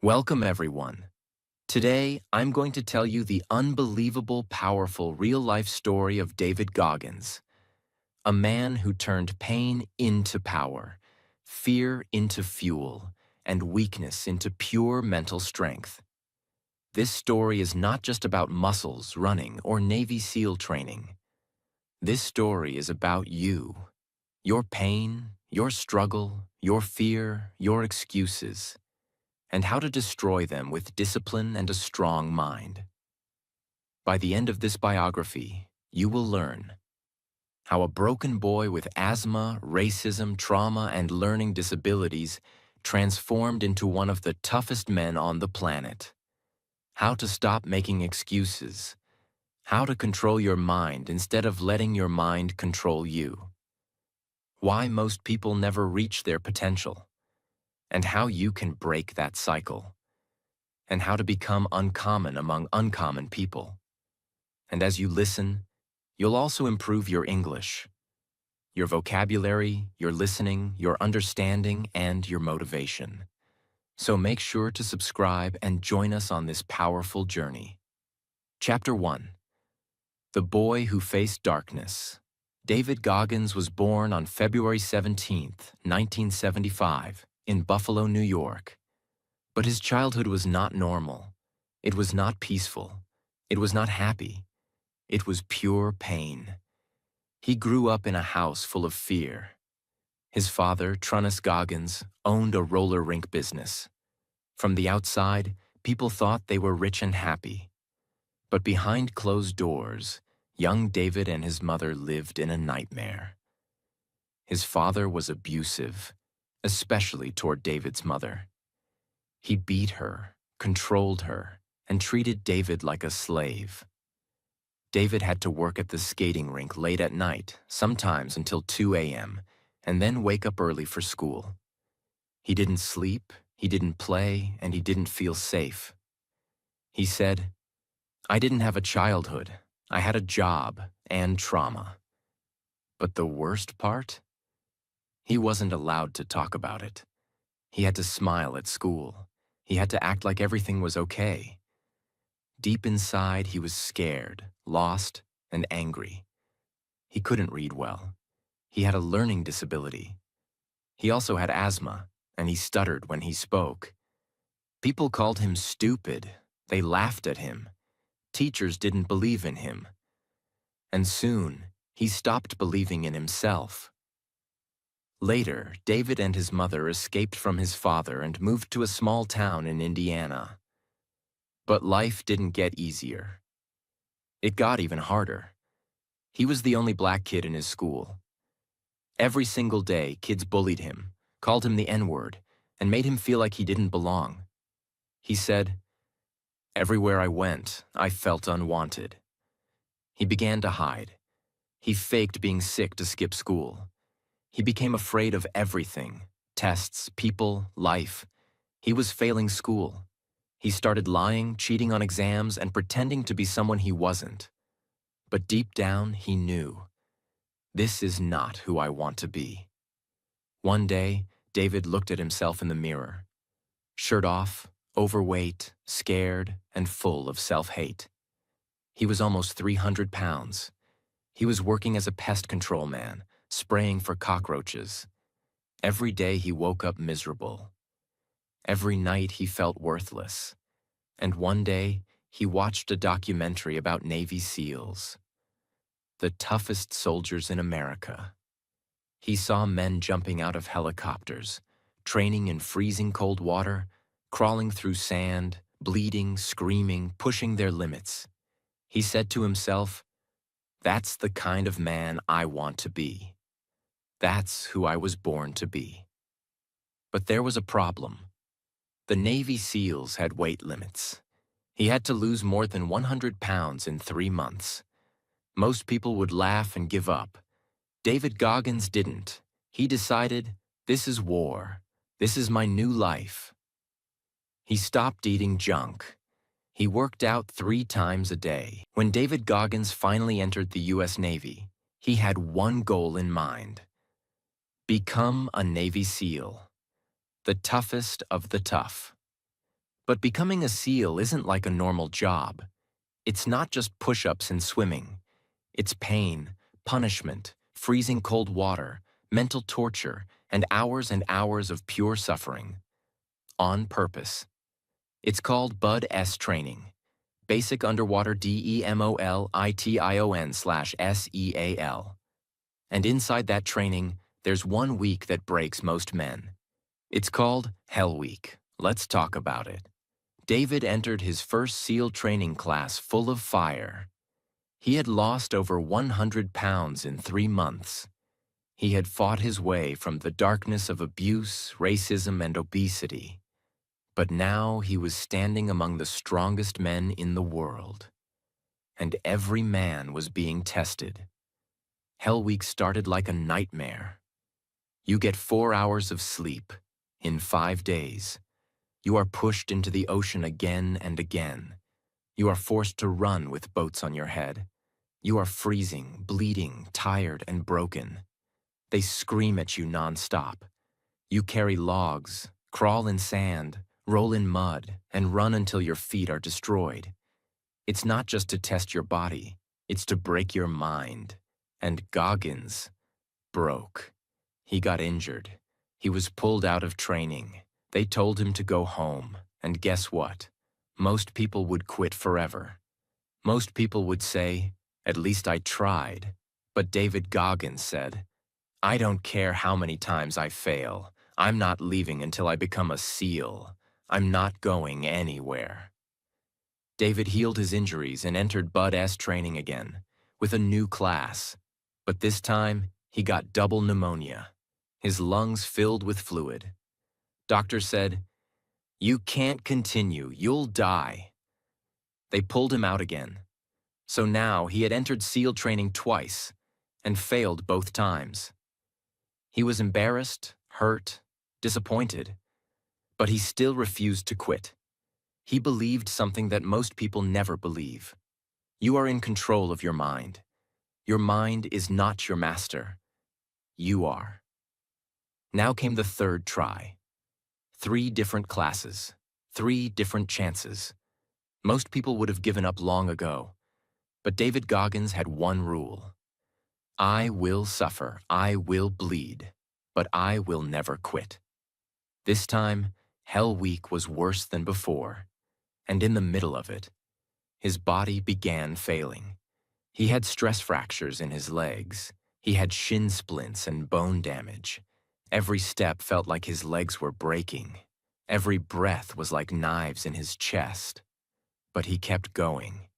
Welcome, everyone. Today, I'm going to tell you the unbelievable, powerful, real-life story of David Goggins, a man who turned pain into power, fear into fuel, and weakness into pure mental strength. This story is not just about muscles, running, or Navy SEAL training. This story is about you, your pain, your struggle, your fear, your excuses, and how to destroy them with discipline and a strong mind. By the end of this biography, you will learn how a broken boy with asthma, racism, trauma, and learning disabilities transformed into one of the toughest men on the planet. How to stop making excuses. How to control your mind instead of letting your mind control you. Why most people never reach their potential. And how you can break that cycle. And how to become uncommon among uncommon people. And as you listen, you'll also improve your English, your vocabulary, your listening, your understanding, and your motivation. So make sure to subscribe and join us on this powerful journey. Chapter 1. The Boy Who Faced Darkness. David Goggins was born on February 17, 1975, in Buffalo, New York. But his childhood was not normal. It was not peaceful. It was not happy. It was pure pain. He grew up in a house full of fear. His father, Trunnis Goggins, owned a roller rink business. From the outside, people thought they were rich and happy. But behind closed doors, young David and his mother lived in a nightmare. His father was abusive, especially toward David's mother. He beat her, controlled her, and treated David like a slave. David had to work at the skating rink late at night, sometimes until 2 a.m., and then wake up early for school. He didn't sleep, he didn't play, and he didn't feel safe. He said, "I didn't have a childhood. I had a job and trauma." But the worst part? He wasn't allowed to talk about it. He had to smile at school. He had to act like everything was okay. Deep inside, he was scared, lost, and angry. He couldn't read well. He had a learning disability. He also had asthma, and he stuttered when he spoke. People called him stupid. They laughed at him. Teachers didn't believe in him. And soon, he stopped believing in himself. Later, David and his mother escaped from his father and moved to a small town in Indiana. But life didn't get easier. It got even harder. He was the only black kid in his school. Every single day, kids bullied him, called him the N-word, and made him feel like he didn't belong. He said, "Everywhere I went, I felt unwanted." He began to hide. He faked being sick to skip school. He became afraid of everything: tests, people, life. He was failing school. He started lying, cheating on exams, and pretending to be someone he wasn't. But deep down, he knew, this is not who I want to be. One day, David looked at himself in the mirror. Shirt off, overweight, scared, and full of self-hate. He was almost 300 pounds. He was working as a pest control man, spraying for cockroaches. Every day he woke up miserable. Every night he felt worthless. And one day, he watched a documentary about Navy SEALs, the toughest soldiers in America. He saw men jumping out of helicopters, training in freezing cold water, crawling through sand, bleeding, screaming, pushing their limits. He said to himself, "That's the kind of man I want to be. That's who I was born to be." But there was a problem. The Navy SEALs had weight limits. He had to lose more than 100 pounds in 3 months. Most people would laugh and give up. David Goggins didn't. He decided, this is war. This is my new life. He stopped eating junk. He worked out 3 times a day. When David Goggins finally entered the U.S. Navy, he had one goal in mind: become a Navy SEAL, the toughest of the tough. But becoming a SEAL isn't like a normal job. It's not just push-ups and swimming. It's pain, punishment, freezing cold water, mental torture, and hours of pure suffering. On purpose. It's called Bud S training. Basic Underwater DEMOLITION/SEAL. And inside that training, there's 1 week that breaks most men. It's called Hell Week. Let's talk about it. David entered his first SEAL training class full of fire. He had lost over 100 pounds in 3 months. He had fought his way from the darkness of abuse, racism, and obesity. But now he was standing among the strongest men in the world. And every man was being tested. Hell Week started like a nightmare. You get 4 hours of sleep in 5 days. You are pushed into the ocean again and again. You are forced to run with boats on your head. You are freezing, bleeding, tired, and broken. They scream at you nonstop. You carry logs, crawl in sand, roll in mud, and run until your feet are destroyed. It's not just to test your body, it's to break your mind. And Goggins broke. He got injured. He was pulled out of training. They told him to go home. And guess what? Most people would quit forever. Most people would say, "At least I tried." But David Goggins said, "I don't care how many times I fail. I'm not leaving until I become a SEAL. I'm not going anywhere." David healed his injuries and entered Bud S training again, with a new class. But this time, he got double pneumonia. His lungs filled with fluid. Doctors said, "You can't continue, you'll die." They pulled him out again. So now he had entered SEAL training twice and failed both times. He was embarrassed, hurt, disappointed, but he still refused to quit. He believed something that most people never believe. You are in control of your mind. Your mind is not your master. You are. Now came the third try. 3 different classes, 3 different chances. Most people would have given up long ago. But David Goggins had one rule. I will suffer, I will bleed, but I will never quit. This time, Hell Week was worse than before. And in the middle of it, his body began failing. He had stress fractures in his legs. He had shin splints and bone damage. Every step felt like his legs were breaking. Every breath was like knives in his chest. But he kept going.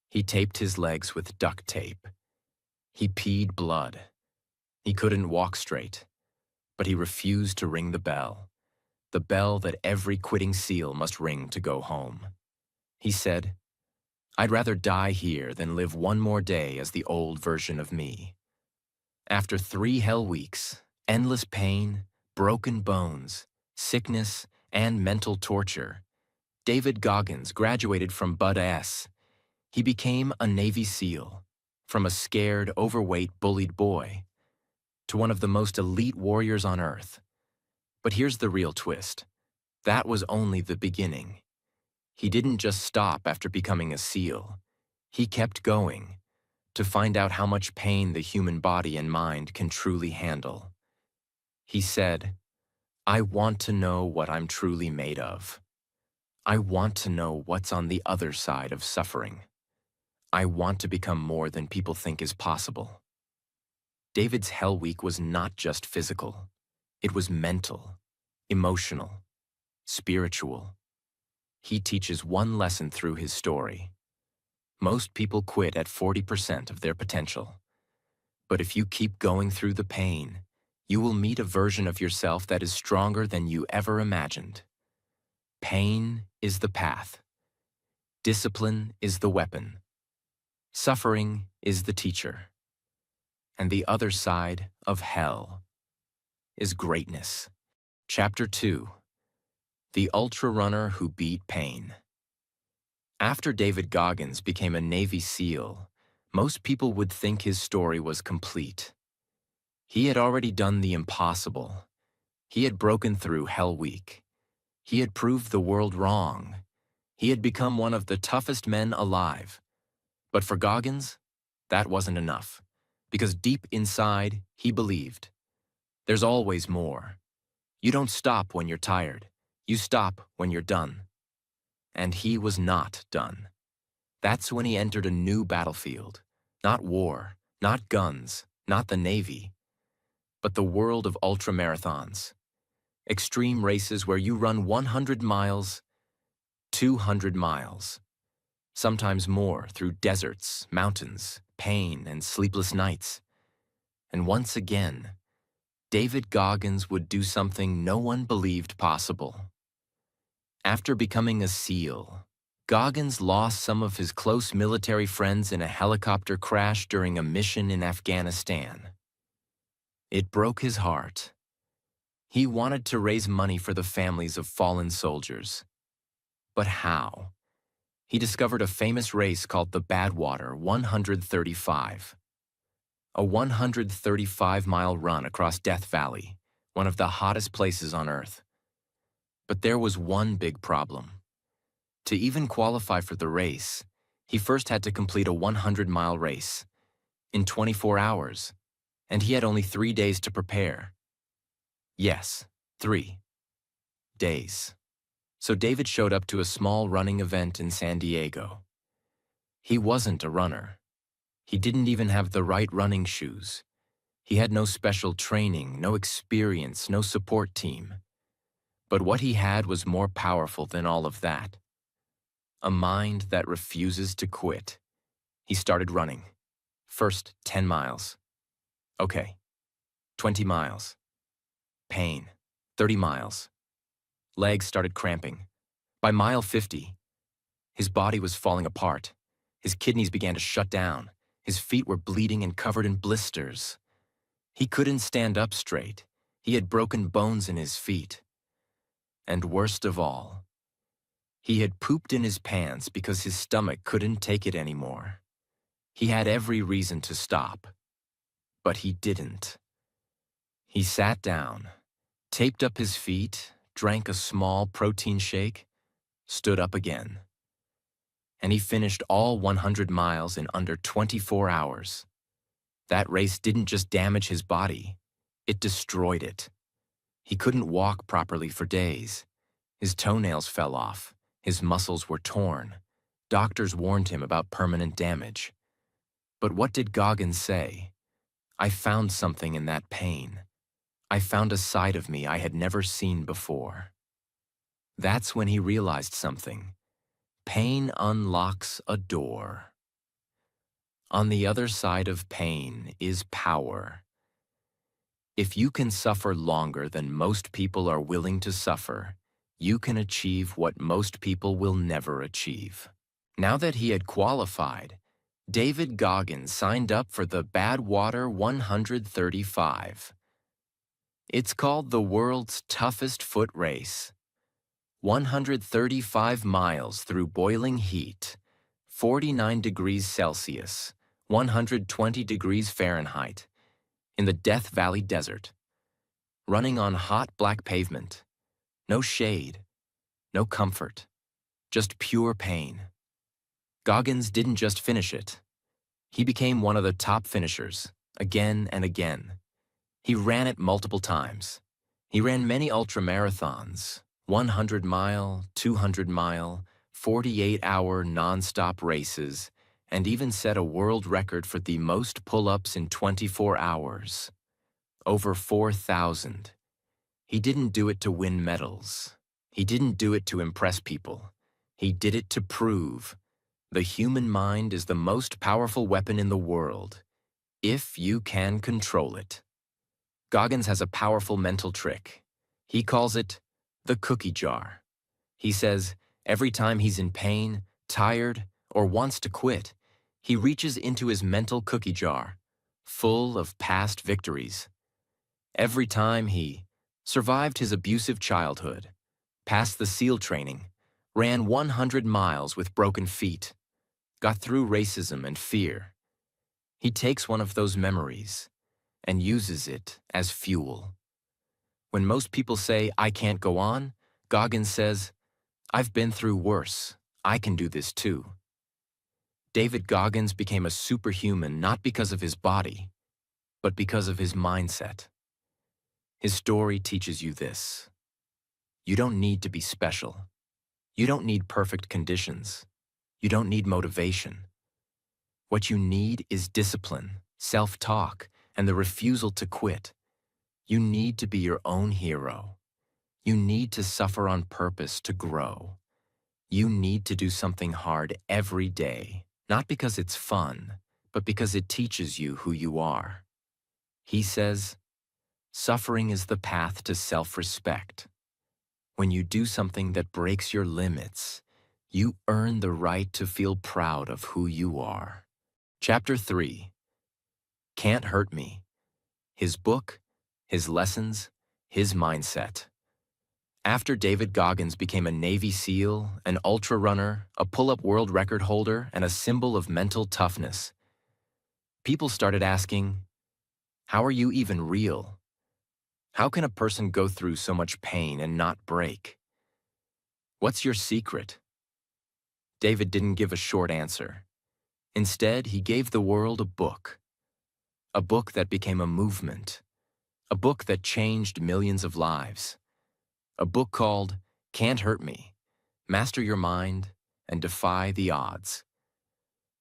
He taped his legs with duct tape. He peed blood. He couldn't walk straight. But he refused to ring the bell that every quitting SEAL must ring to go home. He said, "I'd rather die here than live one more day as the old version of me." After 3 hell weeks, endless pain, broken bones, sickness, and mental torture, David Goggins graduated from Bud S. He became a Navy SEAL, from a scared, overweight, bullied boy to one of the most elite warriors on Earth. But here's the real twist. That was only the beginning. He didn't just stop after becoming a SEAL. He kept going to find out how much pain the human body and mind can truly handle. He said, "I want to know what I'm truly made of. I want to know what's on the other side of suffering. I want to become more than people think is possible." David's Hell Week was not just physical. It was mental, emotional, spiritual. He teaches one lesson through his story. Most people quit at 40% of their potential. But if you keep going through the pain, you will meet a version of yourself that is stronger than you ever imagined. Pain is the path. Discipline is the weapon. Suffering is the teacher. And the other side of hell is greatness. Chapter 2. The Ultra Runner Who Beat Pain. After David Goggins became a Navy SEAL, most people would think his story was complete. He had already done the impossible. He had broken through Hell Week. He had proved the world wrong. He had become one of the toughest men alive. But for Goggins, that wasn't enough. Because deep inside, he believed. There's always more. You don't stop when you're tired. You stop when you're done. And he was not done. That's when he entered a new battlefield. Not war, not guns, not the Navy, but the world of ultramarathons. Extreme races where you run 100 miles, 200 miles, sometimes more through deserts, mountains, pain, and sleepless nights. And once again, David Goggins would do something no one believed possible. After becoming a SEAL, Goggins lost some of his close military friends in a helicopter crash during a mission in Afghanistan. It broke his heart. He wanted to raise money for the families of fallen soldiers. But how? He discovered a famous race called the Badwater 135. A 135-mile run across Death Valley, one of the hottest places on Earth. But there was one big problem. To even qualify for the race, he first had to complete a 100-mile race in 24 hours, and he had only 3 days to prepare. Yes, 3 days. So David showed up to a small running event in San Diego. He wasn't a runner. He didn't even have the right running shoes. He had no special training, no experience, no support team. But what he had was more powerful than all of that. A mind that refuses to quit. He started running. First 10 miles. Okay. 20 miles. Pain. 30 miles. Legs started cramping. By mile 50, his body was falling apart. His kidneys began to shut down. His feet were bleeding and covered in blisters. He couldn't stand up straight. He had broken bones in his feet. And worst of all, he had pooped in his pants because his stomach couldn't take it anymore. He had every reason to stop, but he didn't. He sat down, taped up his feet, drank a small protein shake, stood up again. And he finished all 100 miles in under 24 hours. That race didn't just damage his body, it destroyed it. He couldn't walk properly for days. His toenails fell off. His muscles were torn. Doctors warned him about permanent damage. But what did Goggins say? I found something in that pain. I found a side of me I had never seen before. That's when he realized something. Pain unlocks a door. On the other side of pain is power. If you can suffer longer than most people are willing to suffer, you can achieve what most people will never achieve. Now that he had qualified, David Goggins signed up for the Badwater 135. It's called the world's toughest foot race. 135 miles through boiling heat, 49 degrees Celsius, 120 degrees Fahrenheit, in the Death Valley Desert, running on hot black pavement. No shade, no comfort, just pure pain. Goggins didn't just finish it. He became one of the top finishers, again and again. He ran it multiple times. He ran many ultramarathons, 100-mile, 200-mile, 48-hour non-stop races, and even set a world record for the most pull-ups in 24 hours. Over 4,000. He didn't do it to win medals. He didn't do it to impress people. He did it to prove the human mind is the most powerful weapon in the world, if you can control it. Goggins has a powerful mental trick. He calls it the cookie jar. He says every time he's in pain, tired, or wants to quit, he reaches into his mental cookie jar, full of past victories. Every time he survived his abusive childhood, passed the SEAL training, ran 100 miles with broken feet, got through racism and fear, he takes one of those memories and uses it as fuel. When most people say, I can't go on, Goggins says, "I've been through worse. I can do this too." David Goggins became a superhuman not because of his body, but because of his mindset. His story teaches you this: you don't need to be special. You don't need perfect conditions. You don't need motivation. What you need is discipline, self-talk, and the refusal to quit. You need to be your own hero. You need to suffer on purpose to grow. You need to do something hard every day, not because it's fun, but because it teaches you who you are. He says, suffering is the path to self-respect. When you do something that breaks your limits, you earn the right to feel proud of who you are. Chapter 3. Can't Hurt Me. His book, his lessons, his mindset. After David Goggins became a Navy SEAL, an ultra runner, a pull-up world record holder, and a symbol of mental toughness, people started asking, how are you even real? How can a person go through so much pain and not break? What's your secret? David didn't give a short answer. Instead, he gave the world a book that became a movement, a book that changed millions of lives, a book called Can't Hurt Me, Master Your Mind and Defy the Odds.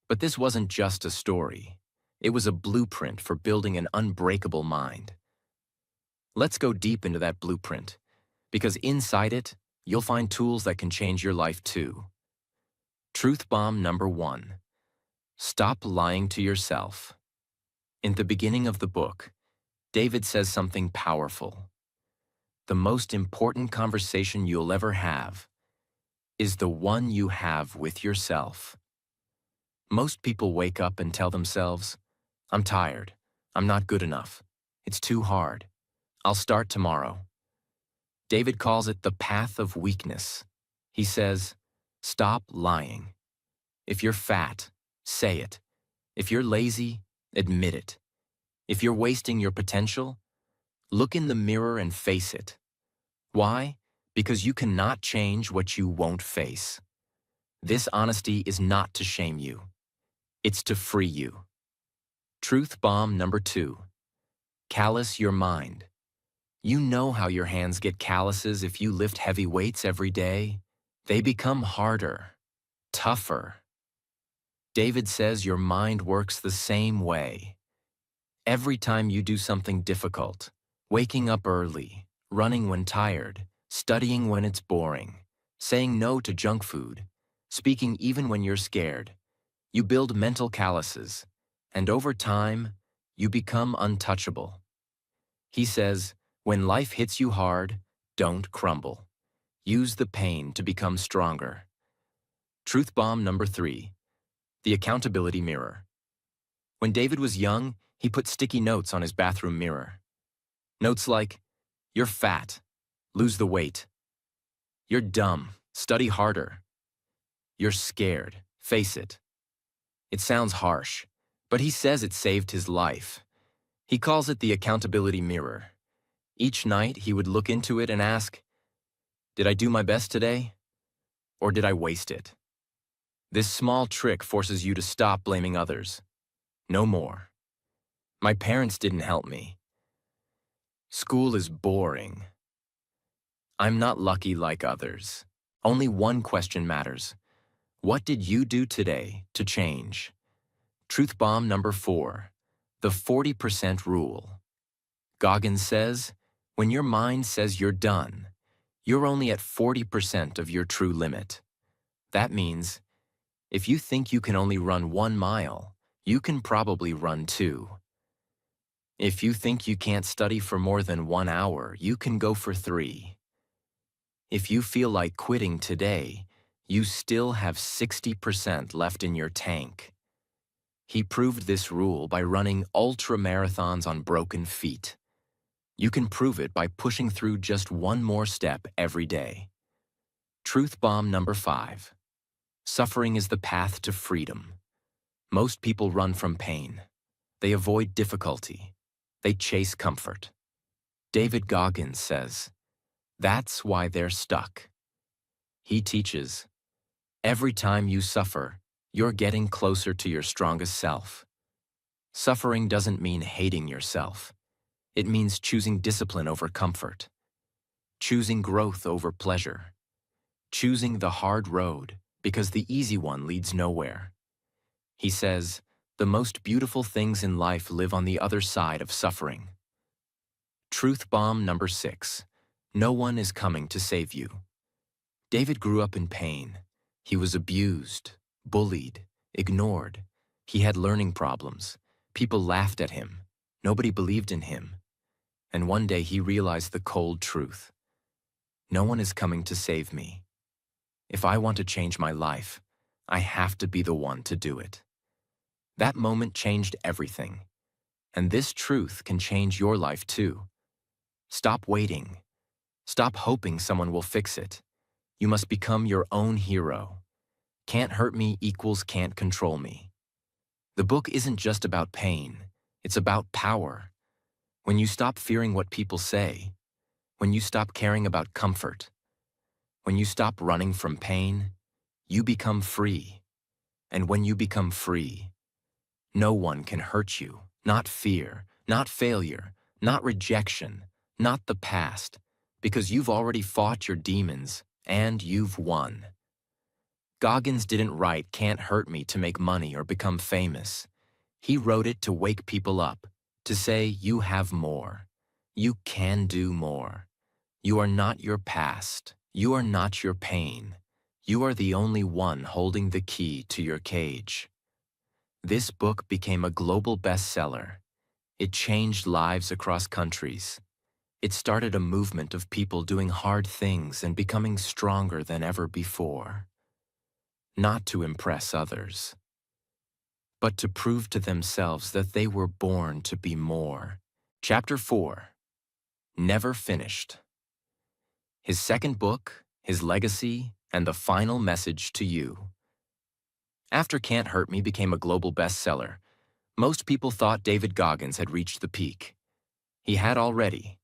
But this wasn't just a story. It was a blueprint for building an unbreakable mind. Let's go deep into that blueprint, because inside it, you'll find tools that can change your life too. Truth bomb number 1. Stop lying to yourself. In the beginning of the book, David says something powerful. The most important conversation you'll ever have is the one you have with yourself. Most people wake up and tell themselves, I'm tired, I'm not good enough, it's too hard, I'll start tomorrow. David calls it the path of weakness. He says, stop lying. If you're fat, say it. If you're lazy, admit it. If you're wasting your potential, look in the mirror and face it. Why? Because you cannot change what you won't face. This honesty is not to shame you. It's to free you. Truth bomb number 2. Callous your mind. You know how your hands get calluses if you lift heavy weights every day. They become harder, tougher. David says your mind works the same way. Every time you do something difficult, waking up early, running when tired, studying when it's boring, saying no to junk food, speaking even when you're scared, you build mental calluses, and over time, you become untouchable. He says, when life hits you hard, don't crumble. Use the pain to become stronger. Truth bomb number 3. The accountability mirror. When David was young, he put sticky notes on his bathroom mirror. Notes like, you're fat, lose the weight. You're dumb, study harder. You're scared, face it. It sounds harsh, but he says it saved his life. He calls it the accountability mirror. Each night, he would look into it and ask, did I do my best today? Or did I waste it? This small trick forces you to stop blaming others. No more. My parents didn't help me. School is boring. I'm not lucky like others. Only one question matters. What did you do today to change? Truth bomb number 4. The 40% rule. Goggins says, when your mind says you're done, you're only at 40% of your true limit. That means, if you think you can only run 1 mile, you can probably run 2. If you think you can't study for more than 1 hour, you can go for 3. If you feel like quitting today, you still have 60% left in your tank. He proved this rule by running ultra marathons on broken feet. You can prove it by pushing through just one more step every day. Truth bomb number 5. Suffering is the path to freedom. Most people run from pain. They avoid difficulty. They chase comfort. David Goggins says, That's why they're stuck. He teaches, every time you suffer, you're getting closer to your strongest self. Suffering doesn't mean hating yourself. It means choosing discipline over comfort, choosing growth over pleasure, choosing the hard road because the easy one leads nowhere. He says, the most beautiful things in life live on the other side of suffering. Truth bomb number 6. No one is coming to save you. David grew up in pain. He was abused, bullied, ignored. He had learning problems. People laughed at him. Nobody believed in him. And one day he realized the cold truth. No one is coming to save me. If I want to change my life, I have to be the one to do it. That moment changed everything. And this truth can change your life too. Stop waiting. Stop hoping someone will fix it. You must become your own hero. Can't hurt me equals can't control me. The book isn't just about pain. It's about power. When you stop fearing what people say, when you stop caring about comfort, when you stop running from pain, you become free. And when you become free, no one can hurt you. Not fear, not failure, not rejection, not the past, because you've already fought your demons and you've won. Goggins didn't write "Can't Hurt Me" to make money or become famous. He wrote it to wake people up, to say you have more. You can do more. You are not your past. You are not your pain. You are the only one holding the key to your cage. This book became a global bestseller. It changed lives across countries. It started a movement of people doing hard things and becoming stronger than ever before. Not to impress others, but to prove to themselves that they were born to be more. Chapter 4. Never Finished. His second book, his legacy, and the final message to you. After Can't Hurt Me became a global bestseller, most people thought David Goggins had reached the peak. He had already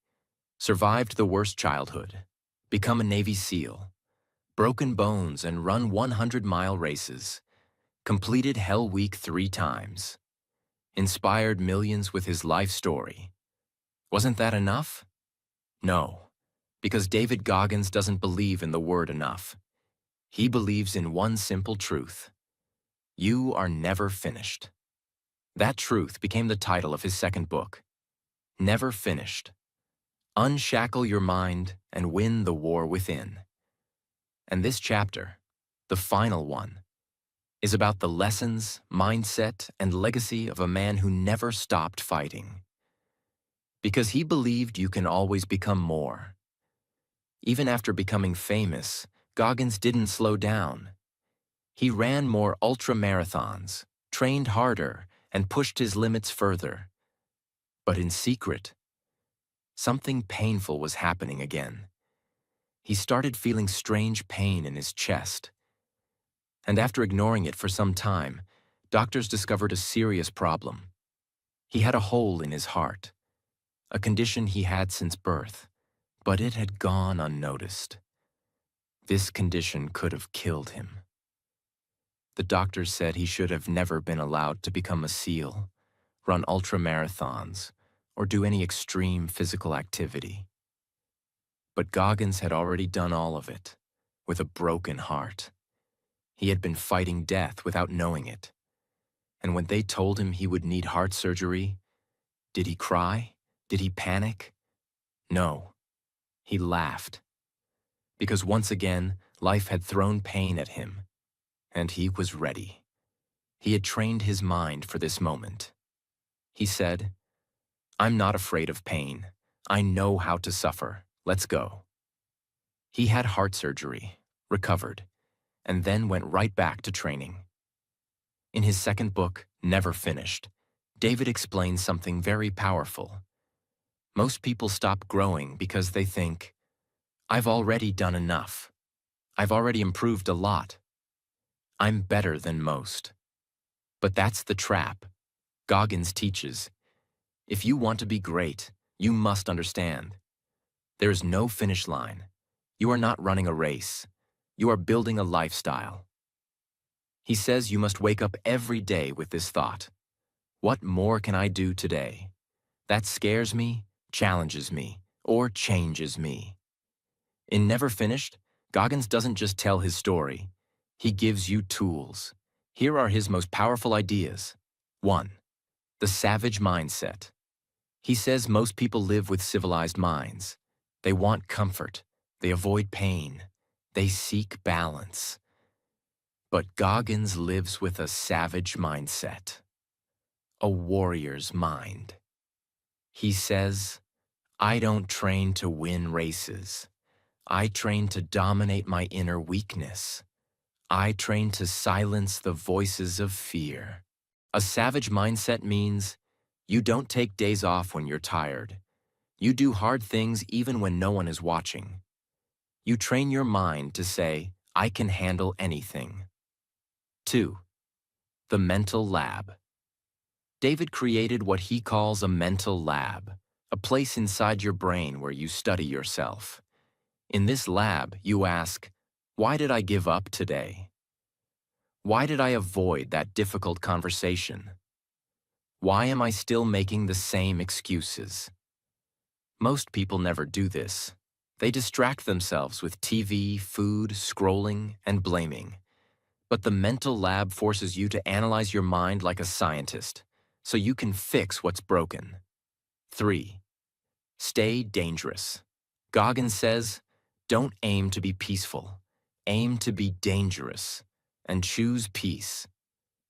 survived the worst childhood, become a Navy SEAL, broken bones and run 100-mile races, completed Hell Week 3 times, inspired millions with his life story. Wasn't that enough? No, because David Goggins doesn't believe in the word enough. He believes in one simple truth. You are never finished. That truth became the title of his second book, Never Finished. Unshackle your mind and win the war within. And this chapter, the final one, is about the lessons, mindset, and legacy of a man who never stopped fighting. Because he believed you can always become more. Even after becoming famous, Goggins didn't slow down. He ran more ultra-marathons, trained harder, and pushed his limits further. But in secret, something painful was happening again. He started feeling strange pain in his chest. And after ignoring it for some time, doctors discovered a serious problem. He had a hole in his heart, a condition he had since birth, but it had gone unnoticed. This condition could have killed him. The doctors said he should have never been allowed to become a SEAL, run ultramarathons, or do any extreme physical activity. But Goggins had already done all of it, with a broken heart. He had been fighting death without knowing it. And when they told him he would need heart surgery, did he cry? Did he panic? No. He laughed. Because once again, life had thrown pain at him, and he was ready. He had trained his mind for this moment. He said, I'm not afraid of pain. I know how to suffer. Let's go. He had heart surgery, recovered, and then went right back to training. In his second book, Never Finished, David explains something very powerful. Most people stop growing because they think, I've already done enough. I've already improved a lot. I'm better than most. But that's the trap. Goggins teaches, if you want to be great, you must understand. There is no finish line. You are not running a race. You are building a lifestyle. He says you must wake up every day with this thought. What more can I do today? That scares me, challenges me, or changes me. In Never Finished, Goggins doesn't just tell his story. He gives you tools. Here are his most powerful ideas. 1. The savage mindset. He says most people live with civilized minds. They want comfort. They avoid pain. They seek balance. But Goggins lives with a savage mindset. A warrior's mind. He says, I don't train to win races. I train to dominate my inner weakness. I train to silence the voices of fear. A savage mindset means you don't take days off when you're tired. You do hard things even when no one is watching. You train your mind to say, I can handle anything. 2. The mental lab. David created what he calls a mental lab, a place inside your brain where you study yourself. In this lab, you ask, why did I give up today? Why did I avoid that difficult conversation? Why am I still making the same excuses? Most people never do this. They distract themselves with TV, food, scrolling, and blaming. But the mental lab forces you to analyze your mind like a scientist, so you can fix what's broken. 3. Stay dangerous. Goggins says, don't aim to be peaceful. Aim to be dangerous, and choose peace.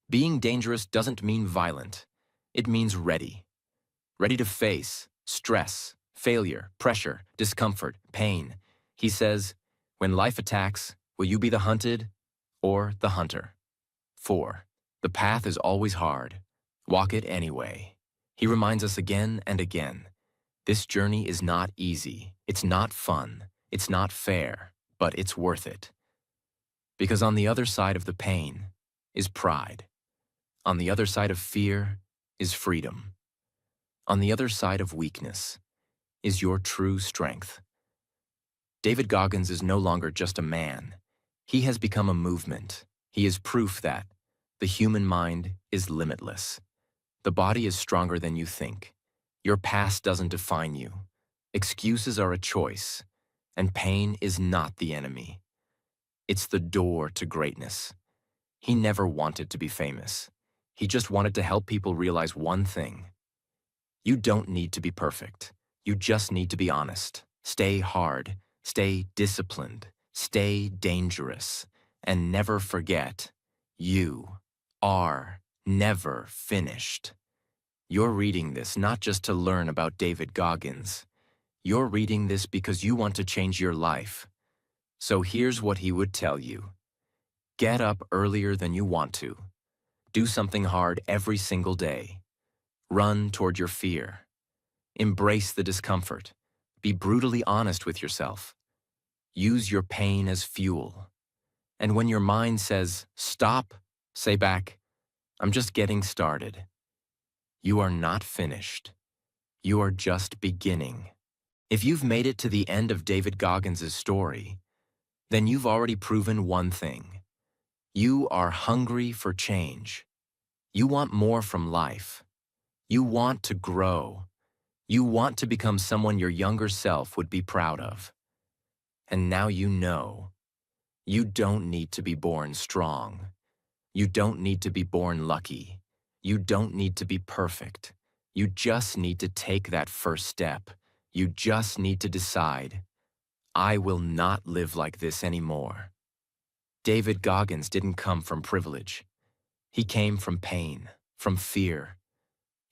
Being dangerous doesn't mean violent. It means ready. Ready to face stress, failure, pressure, discomfort, pain. He says, when life attacks, will you be the hunted or the hunter? 4. The path is always hard. Walk it anyway. He reminds us again and again. This journey is not easy. It's not fun. It's not fair, but it's worth it. Because on the other side of the pain is pride. On the other side of fear is freedom. On the other side of weakness is your true strength. David Goggins is no longer just a man. He has become a movement. He is proof that the human mind is limitless. The body is stronger than you think. Your past doesn't define you. Excuses are a choice, and pain is not the enemy. It's the door to greatness. He never wanted to be famous. He just wanted to help people realize one thing. You don't need to be perfect. You just need to be honest. Stay hard, stay disciplined, stay dangerous, and never forget, you are never finished. You're reading this not just to learn about David Goggins. You're reading this because you want to change your life. So here's what he would tell you. Get up earlier than you want to. Do something hard every single day. Run toward your fear. Embrace the discomfort. Be brutally honest with yourself. Use your pain as fuel. And when your mind says, stop, say back, I'm just getting started. You are not finished. You are just beginning. If you've made it to the end of David Goggins' story, then you've already proven one thing. You are hungry for change. You want more from life. You want to grow. You want to become someone your younger self would be proud of. And now you know. You don't need to be born strong. You don't need to be born lucky. You don't need to be perfect. You just need to take that first step. You just need to decide, I will not live like this anymore. David Goggins didn't come from privilege. He came from pain, from fear,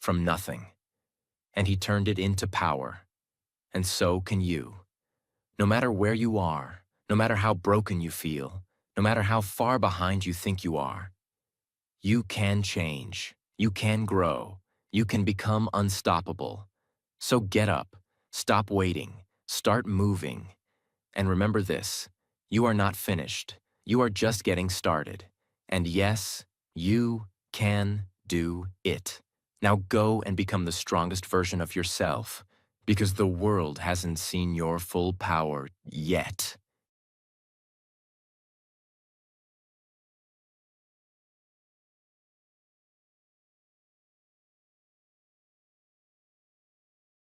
from nothing. And he turned it into power. And so can you. No matter where you are, no matter how broken you feel, no matter how far behind you think you are, you can change, you can grow, you can become unstoppable. So get up, stop waiting, start moving. And remember this, you are not finished, you are just getting started. And yes, you can do it. Now go and become the strongest version of yourself, because the world hasn't seen your full power yet.